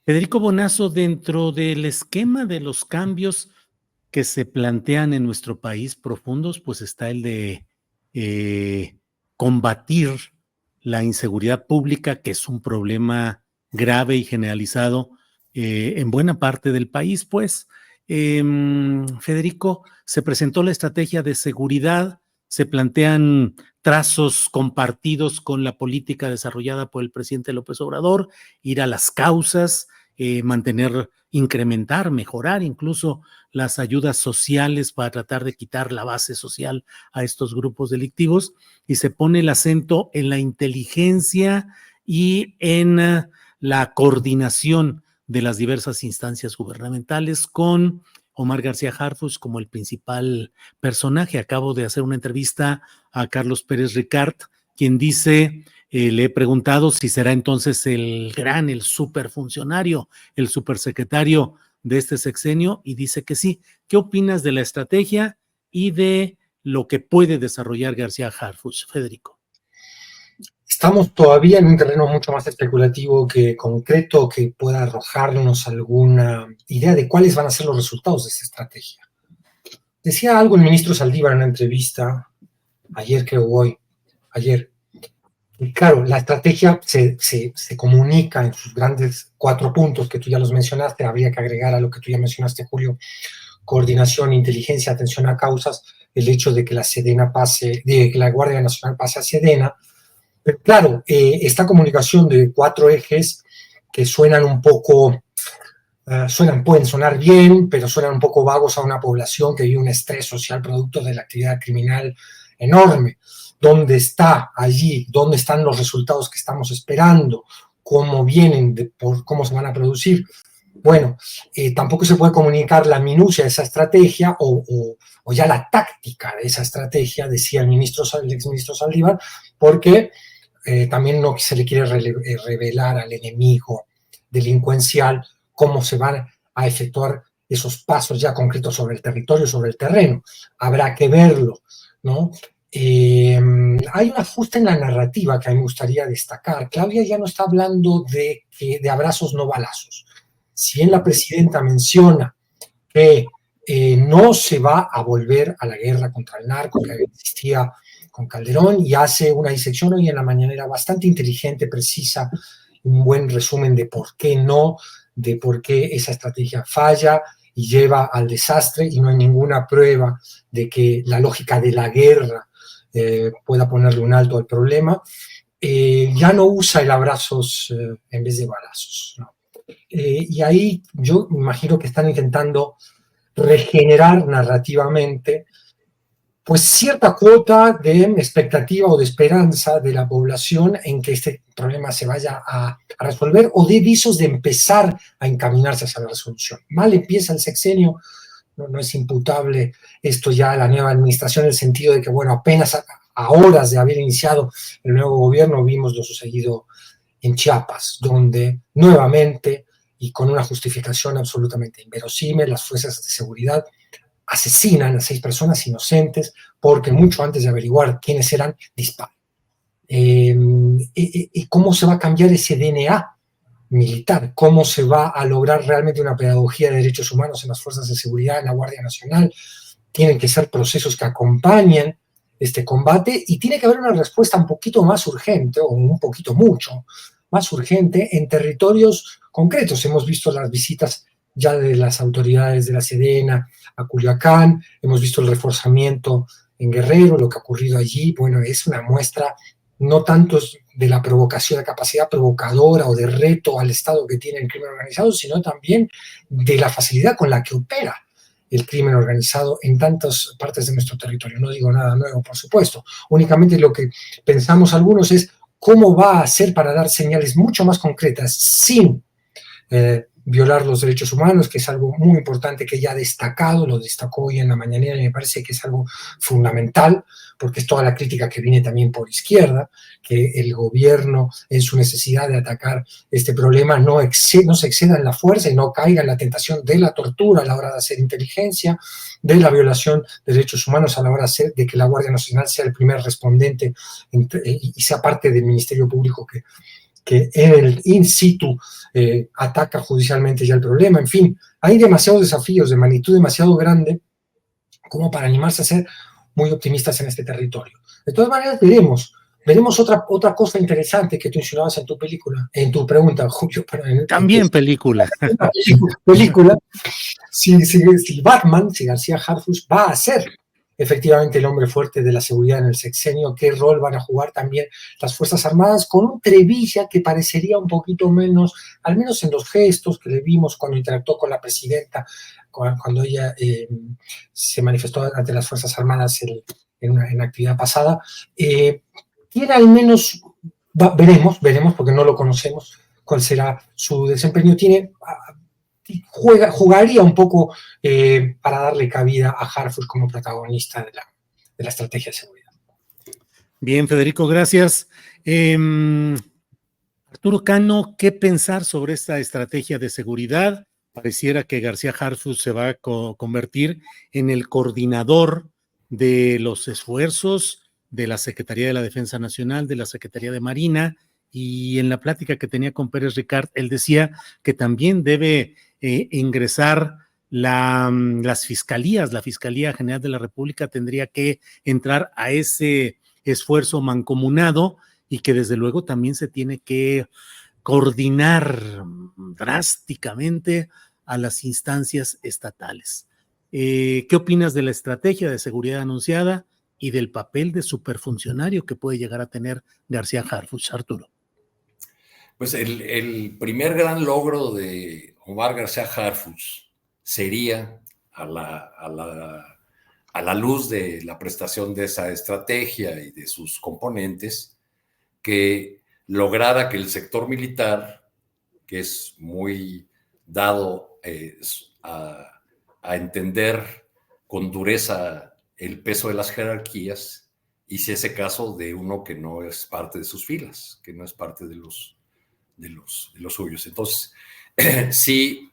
Federico Bonazo, dentro del esquema de los cambios que se plantean en nuestro país profundos, pues está el de combatir la inseguridad pública, que es un problema grave y generalizado en buena parte del país. Pues, Federico, se presentó la estrategia de seguridad, se plantean trazos compartidos con la política desarrollada por el presidente López Obrador, ir a las causas, mantener, incrementar, mejorar incluso las ayudas sociales para tratar de quitar la base social a estos grupos delictivos, y se pone el acento en la inteligencia y en la coordinación de las diversas instancias gubernamentales, con Omar García Harfuch como el principal personaje. Acabo de hacer una entrevista a Carlos Pérez Ricard, quien dice, le he preguntado si será entonces el superfuncionario, el supersecretario de este sexenio, y dice que sí. ¿Qué opinas de la estrategia y de lo que puede desarrollar García Harfuch, Federico? Estamos todavía en un terreno mucho más especulativo que concreto, que pueda arrojarnos alguna idea de cuáles van a ser los resultados de esta estrategia. Decía algo el ministro Saldívar en una entrevista, ayer, y claro, la estrategia se comunica en sus grandes 4 puntos que tú ya los mencionaste. Habría que agregar a lo que tú ya mencionaste, Julio: coordinación, inteligencia, atención a causas, el hecho de que la Sedena pase, de que la Guardia Nacional pase a Sedena. Pero claro, esta comunicación de 4 ejes que suenan un poco, pueden sonar bien, pero suenan un poco vagos a una población que vive un estrés social producto de la actividad criminal enorme. ¿Dónde está allí? ¿Dónde están los resultados que estamos esperando? ¿Cómo vienen? ¿Cómo se van a producir? Bueno, tampoco se puede comunicar la minucia de esa estrategia o ya la táctica de esa estrategia, decía el exministro Saldívar, porque también no se le quiere revelar al enemigo delincuencial cómo se van a efectuar esos pasos ya concretos sobre el territorio, sobre el terreno. Habrá que verlo, ¿no? Hay un ajuste en la narrativa que a mí me gustaría destacar. Claudia ya no está hablando de abrazos no balazos. Si bien la presidenta menciona que no se va a volver a la guerra contra el narco que existía con Calderón, y hace una disección hoy en la mañanera bastante inteligente, precisa, un buen resumen de por qué no, de por qué esa estrategia falla y lleva al desastre, y no hay ninguna prueba de que la lógica de la guerra pueda ponerle un alto al problema. Ya no usa el abrazos en vez de balazos, ¿no? Y ahí yo me imagino que están intentando regenerar narrativamente pues cierta cuota de expectativa o de esperanza de la población en que este problema se vaya a resolver, o de visos de empezar a encaminarse hacia la resolución. Mal empieza el sexenio, no es imputable esto ya a la nueva administración, en el sentido de que, bueno, apenas a horas de haber iniciado el nuevo gobierno vimos lo sucedido en Chiapas, donde nuevamente, y con una justificación absolutamente inverosímil, las fuerzas de seguridad asesinan a 6 personas inocentes porque mucho antes de averiguar quiénes eran, disparan. ¿Y cómo se va a cambiar ese DNA militar? ¿Cómo se va a lograr realmente una pedagogía de derechos humanos en las fuerzas de seguridad, en la Guardia Nacional? Tienen que ser procesos que acompañen este combate, y tiene que haber una respuesta un poquito más urgente, o un poquito mucho más urgente, en territorios concretos. Hemos visto las visitas ya de las autoridades de la Sedena a Culiacán, hemos visto el reforzamiento en Guerrero, lo que ha ocurrido allí. Bueno, es una muestra no tanto de la provocación, de capacidad provocadora o de reto al Estado que tiene el crimen organizado, sino también de la facilidad con la que opera el crimen organizado en tantas partes de nuestro territorio. No digo nada nuevo, por supuesto. Únicamente lo que pensamos algunos es cómo va a hacer para dar señales mucho más concretas sin violar los derechos humanos, que es algo muy importante que ya ha destacado, lo destacó hoy en la mañanera, y me parece que es algo fundamental, porque es toda la crítica que viene también por izquierda, que el gobierno, en su necesidad de atacar este problema, no se exceda en la fuerza y no caiga en la tentación de la tortura a la hora de hacer inteligencia, de la violación de derechos humanos a la hora de que la Guardia Nacional sea el primer respondente y sea parte del Ministerio Público que en el in situ ataca judicialmente ya el problema. En fin, hay demasiados desafíos de magnitud demasiado grande como para animarse a ser muy optimistas en este territorio. De todas maneras, veremos otra cosa interesante que tú mencionabas en tu película, en tu pregunta, Julio. También película. película, si Batman, si García Harfuch va a ser efectivamente el hombre fuerte de la seguridad en el sexenio, qué rol van a jugar también las Fuerzas Armadas, con un Trevilla que parecería un poquito menos, al menos en los gestos que le vimos cuando interactuó con la presidenta, cuando ella se manifestó ante las Fuerzas Armadas en actividad pasada, tiene al menos, veremos porque no lo conocemos, cuál será su desempeño, jugaría un poco para darle cabida a Harfuch como protagonista de la estrategia de seguridad. Bien, Federico, gracias. Arturo Cano, ¿qué pensar sobre esta estrategia de seguridad? Pareciera que García Harfuch se va a convertir en el coordinador de los esfuerzos de la Secretaría de la Defensa Nacional, de la Secretaría de Marina, y en la plática que tenía con Pérez Ricard, él decía que también debe ingresar las fiscalías. La Fiscalía General de la República tendría que entrar a ese esfuerzo mancomunado y que desde luego también se tiene que coordinar drásticamente a las instancias estatales. ¿Qué opinas de la estrategia de seguridad anunciada y del papel de superfuncionario que puede llegar a tener García Harfuch, Arturo? Pues el primer gran logro de Omar García Harfuch sería, a la luz de la prestación de esa estrategia y de sus componentes, que lograra que el sector militar, que es muy dado a entender con dureza el peso de las jerarquías, hiciese caso de uno que no es parte de sus filas, que no es parte de los suyos. Entonces, si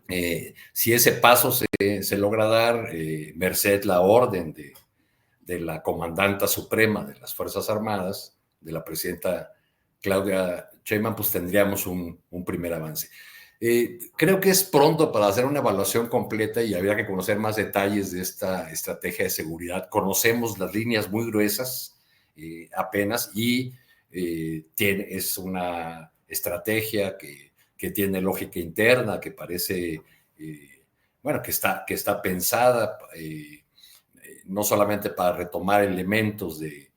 ese paso se logra dar, merced la orden de la comandanta suprema de las Fuerzas Armadas, de la presidenta Claudia Sheinbaum, pues tendríamos un primer avance. Creo que es pronto para hacer una evaluación completa y habría que conocer más detalles de esta estrategia de seguridad. Conocemos las líneas muy gruesas apenas y es una estrategia que tiene lógica interna, que parece, que está pensada no solamente para retomar elementos de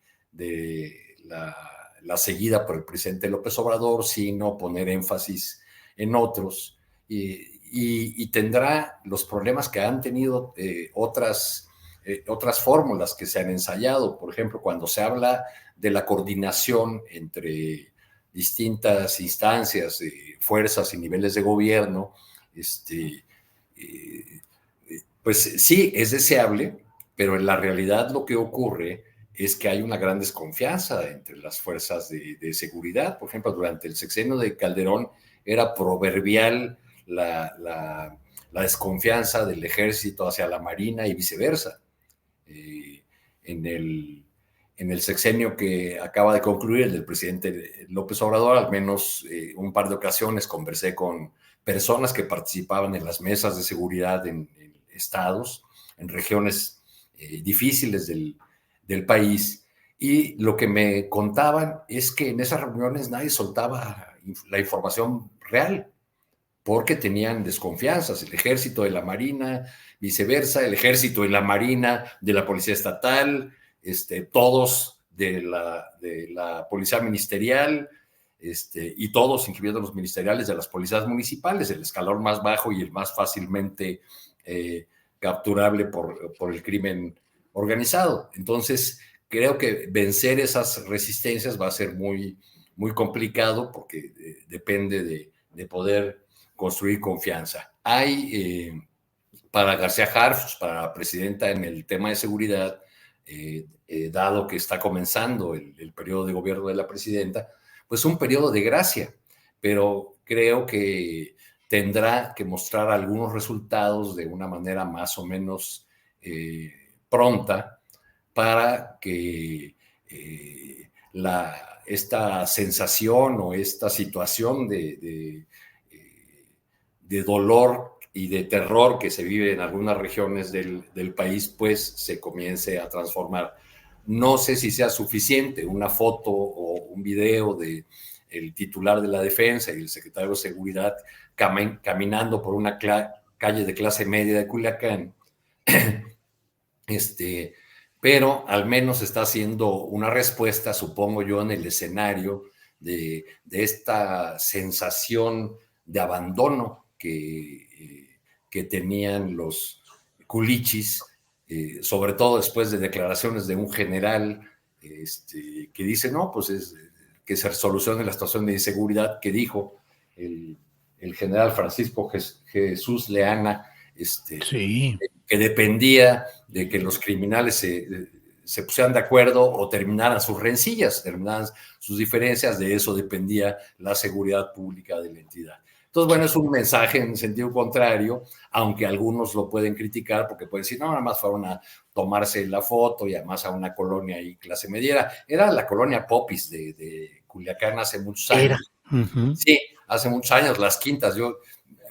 la seguida por el presidente López Obrador, sino poner énfasis en otros, y tendrá los problemas que han tenido otras fórmulas que se han ensayado. Por ejemplo, cuando se habla de la coordinación entre distintas instancias, fuerzas y niveles de gobierno, pues sí, es deseable, pero en la realidad lo que ocurre es que hay una gran desconfianza entre las fuerzas de seguridad. Por ejemplo, durante el sexenio de Calderón era proverbial la desconfianza del ejército hacia la marina y viceversa. En el sexenio que acaba de concluir, el del presidente López Obrador, al menos un par de ocasiones conversé con personas que participaban en las mesas de seguridad en estados, en regiones difíciles del país, y lo que me contaban es que en esas reuniones nadie soltaba la información real, porque tenían desconfianzas, el ejército de la marina, viceversa, el ejército y la marina de la policía estatal, todos de la policía ministerial, y todos, incluyendo los ministeriales, de las policías municipales, el escalón más bajo y el más fácilmente capturable por el crimen organizado. Entonces, creo que vencer esas resistencias va a ser muy, muy complicado, porque depende de poder construir confianza. Hay, para García Harfuch, para la presidenta, en el tema de seguridad, dado que está comenzando el periodo de gobierno de la presidenta, pues un periodo de gracia, pero creo que tendrá que mostrar algunos resultados de una manera más o menos pronta, para que esta sensación o esta situación de dolor y de terror que se vive en algunas regiones del país, pues se comience a transformar. No sé si sea suficiente una foto o un video de el titular de la defensa y el secretario de seguridad caminando por una calle de clase media de Culiacán, pero al menos está haciendo una respuesta, supongo yo, en el escenario de esta sensación de abandono que tenían los culichis, sobre todo después de declaraciones de un general que dice, no, pues que se solucione la situación de inseguridad, que dijo el general Francisco Jesús Leana, Sí. que dependía de que los criminales se pusieran de acuerdo o terminaran sus rencillas, terminaran sus diferencias, de eso dependía la seguridad pública de la entidad. Entonces, bueno, es un mensaje en sentido contrario, aunque algunos lo pueden criticar porque pueden decir, no, nada más fueron a tomarse la foto y además a una colonia y clase mediera. Era la colonia Popis de Culiacán hace muchos años. Sí, hace muchos años, Las Quintas. Yo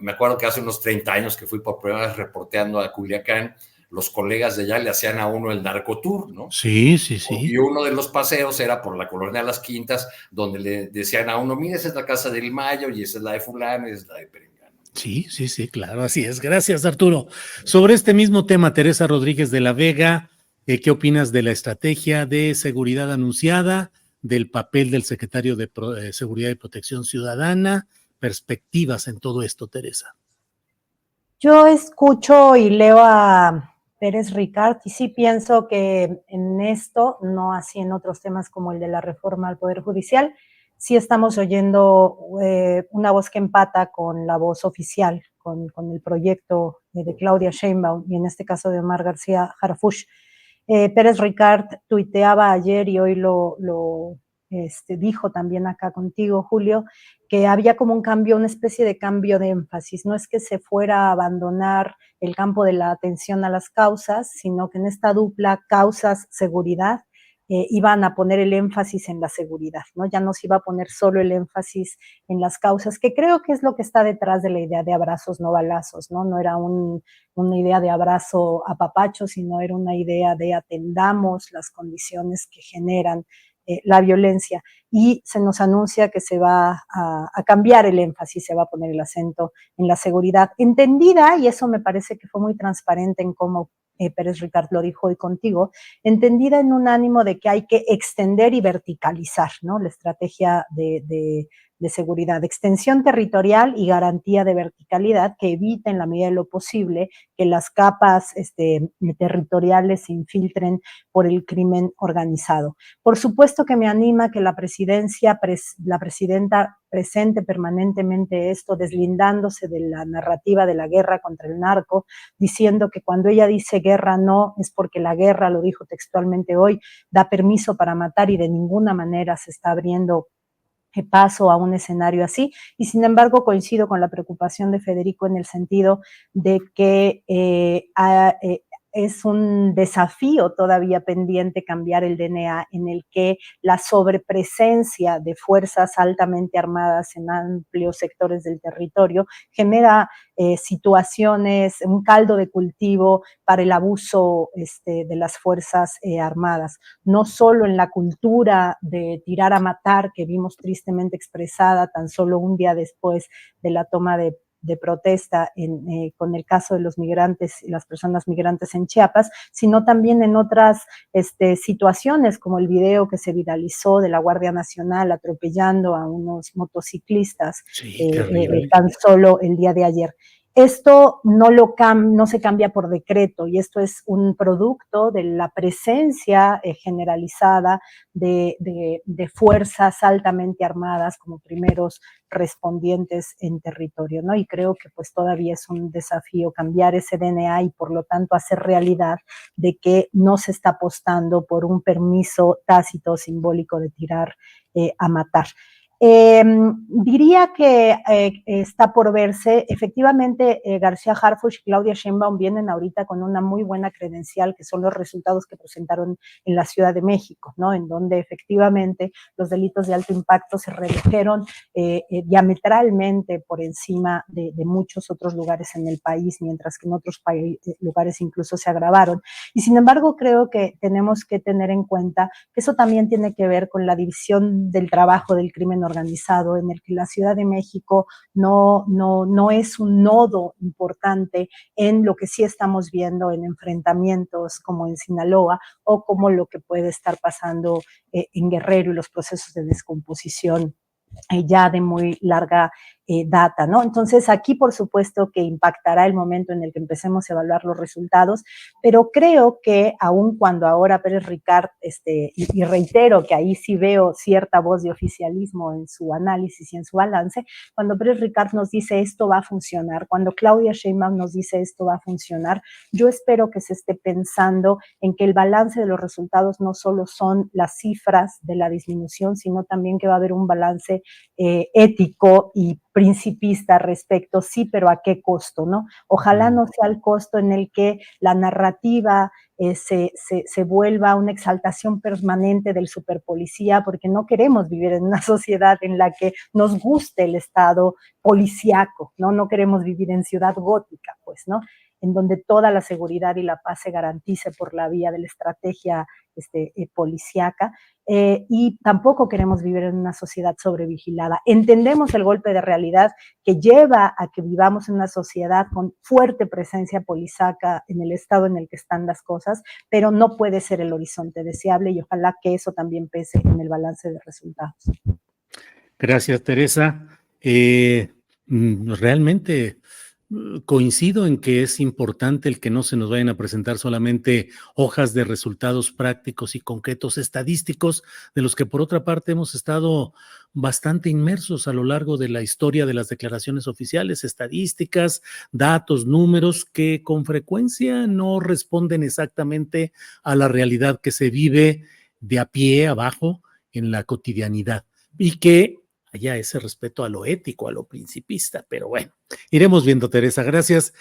me acuerdo que hace unos 30 años que fui por primera vez reporteando a Culiacán, los colegas de allá le hacían a uno el narcotour, ¿no? Sí, sí, sí. Y uno de los paseos era por la colonia de Las Quintas, donde le decían a uno, mira, esa es la casa del Mayo, y esa es la de fulano, y esa es la de Perengano. Sí, sí, sí, claro, así es. Gracias, Arturo. Sobre este mismo tema, Teresa Rodríguez de la Vega, ¿qué opinas de la estrategia de seguridad anunciada, del papel del secretario de Seguridad y Protección Ciudadana? Perspectivas en todo esto, Teresa. Yo escucho y leo a Pérez Ricard y sí pienso que en esto, no así en otros temas como el de la reforma al Poder Judicial, sí estamos oyendo una voz que empata con la voz oficial, con el proyecto de Claudia Sheinbaum y en este caso de Omar García Harfuch. Pérez Ricard tuiteaba ayer y hoy lo dijo también acá contigo, Julio, que había como un cambio, una especie de cambio de énfasis. No es que se fuera a abandonar el campo de la atención a las causas, sino que en esta dupla causas-seguridad iban a poner el énfasis en la seguridad, ¿no? Ya no se iba a poner solo el énfasis en las causas, que creo que es lo que está detrás de la idea de abrazos no balazos, ¿no? No era una idea de abrazo a papacho, sino era una idea de atendamos las condiciones que generan la violencia, y se nos anuncia que se va a cambiar el énfasis, se va a poner el acento en la seguridad entendida, y eso me parece que fue muy transparente en cómo Pérez Ricard lo dijo hoy contigo, entendida en un ánimo de que hay que extender y verticalizar, ¿no? La estrategia de seguridad, extensión territorial y garantía de verticalidad que evite en la medida de lo posible que las capas territoriales se infiltren por el crimen organizado. Por supuesto que me anima que la presidenta presente permanentemente esto, deslindándose de la narrativa de la guerra contra el narco, diciendo que cuando ella dice guerra no, es porque la guerra, lo dijo textualmente hoy, da permiso para matar y de ninguna manera se está abriendo paso a un escenario así, y sin embargo coincido con la preocupación de Federico en el sentido de que es un desafío todavía pendiente cambiar el DNA en el que la sobrepresencia de fuerzas altamente armadas en amplios sectores del territorio genera situaciones, un caldo de cultivo para el abuso de las fuerzas armadas, no solo en la cultura de tirar a matar que vimos tristemente expresada tan solo un día después de la toma de protesta con el caso de los migrantes y las personas migrantes en Chiapas, sino también en otras situaciones, como el video que se viralizó de la Guardia Nacional atropellando a unos motociclistas tan solo el día de ayer. Esto no se cambia por decreto, y esto es un producto de la presencia generalizada de fuerzas altamente armadas como primeros respondientes en territorio, ¿no? Y creo que pues todavía es un desafío cambiar ese DNA y por lo tanto hacer realidad de que no se está apostando por un permiso tácito simbólico de tirar a matar. Diría que está por verse. Efectivamente, García Harfuch y Claudia Sheinbaum vienen ahorita con una muy buena credencial, que son los resultados que presentaron en la Ciudad de México, ¿no? En donde efectivamente los delitos de alto impacto se redujeron diametralmente por encima de muchos otros lugares en el país, mientras que en otros lugares incluso se agravaron. Y sin embargo, creo que tenemos que tener en cuenta que eso también tiene que ver con la división del trabajo del crimen organizado, en el que la Ciudad de México no es un nodo importante en lo que sí estamos viendo en enfrentamientos como en Sinaloa o como lo que puede estar pasando en Guerrero y los procesos de descomposición ya de muy larga data, ¿no? Entonces, aquí, por supuesto, que impactará el momento en el que empecemos a evaluar los resultados, pero creo que aun cuando ahora Pérez Ricard, y reitero que ahí sí veo cierta voz de oficialismo en su análisis y en su balance, cuando Pérez Ricard nos dice esto va a funcionar, cuando Claudia Sheinbaum nos dice esto va a funcionar, yo espero que se esté pensando en que el balance de los resultados no solo son las cifras de la disminución, sino también que va a haber un balance ético y principista respecto, sí, pero ¿a qué costo, no? Ojalá no sea el costo en el que la narrativa se vuelva una exaltación permanente del superpolicía, porque no queremos vivir en una sociedad en la que nos guste el Estado policíaco, ¿no? No queremos vivir en ciudad gótica, pues, ¿no? En donde toda la seguridad y la paz se garantice por la vía de la estrategia policíaca. Y tampoco queremos vivir en una sociedad sobrevigilada. Entendemos el golpe de realidad que lleva a que vivamos en una sociedad con fuerte presencia policíaca en el estado en el que están las cosas, pero no puede ser el horizonte deseable y ojalá que eso también pese en el balance de resultados. Gracias, Teresa. Realmente coincido en que es importante el que no se nos vayan a presentar solamente hojas de resultados prácticos y concretos estadísticos, de los que por otra parte hemos estado bastante inmersos a lo largo de la historia de las declaraciones oficiales, estadísticas, datos, números que con frecuencia no responden exactamente a la realidad que se vive de a pie abajo en la cotidianidad y que haya ese respeto a lo ético, a lo principista, pero bueno, iremos viendo, Teresa. Gracias.